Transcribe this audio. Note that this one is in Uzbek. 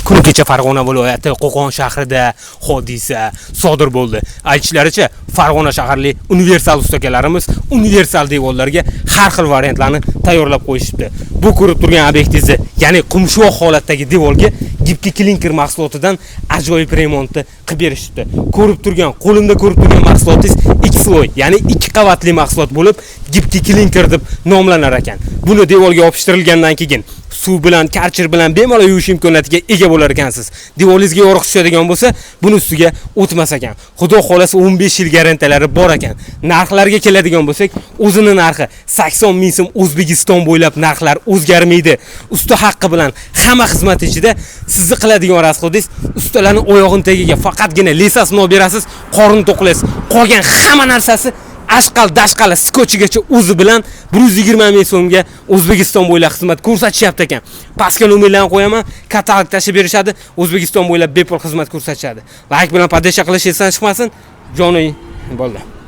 Kun kecha Farg'ona viloyati Qo'qon shahrida hodisa sodir bo'ldi. Aytishlaricha, Farg'ona shaharlik universal ustakalarimiz universal devorlarga har xil variantlarni tayyorlab qo'yishibdi. Bu ko'rib turgan obyektingizni, ya'ni qumshoq holatdagi devorga gipki klinker mahsulotidan ajoyib remontni qilib berishibdi. Qo'limda ko'rib turgan mahsulotingiz X-loy, ya'ni 2 qavatli mahsulot bo'lib, gipki klinker deb nomlanar ekan. Buni devorga yopishtirilgandan keyin suv bilan, karchir bilan bemalol yuvish imkoniyatiga ega bo'lar ekansiz. Devoringizga yorug' tushadigan bo'lsa, buni ustiga o'tmas ekan. Xudo xolasa 15 yil garantiyalari bor ekan. Narxlarga keladigan bo'lsak, o'zini narxi 80 ming so'm O'zbekiston bo'ylab narxlar o'zgarmaydi. Usta haqqi bilan hamma xizmat ichida sizni qiladigan rasxodingiz ustalarning oyog'ini tagiga faqatgina lesasini olib berasiz, qorin to'qlaysiz. Qolgan hamma narsasi ashqal dashqal skochigacha o'zi bilan 120 ming so'mga O'zbekiston bo'ylab xizmat ko'rsatishyapti ekan. Pastga nomerlarni qo'yaman, katalog tashib berishadi, O'zbekiston bo'ylab bepul xizmat ko'rsatishadi. Like bilan podesha qilish esdan chiqmasin. Joniy bo'ldi.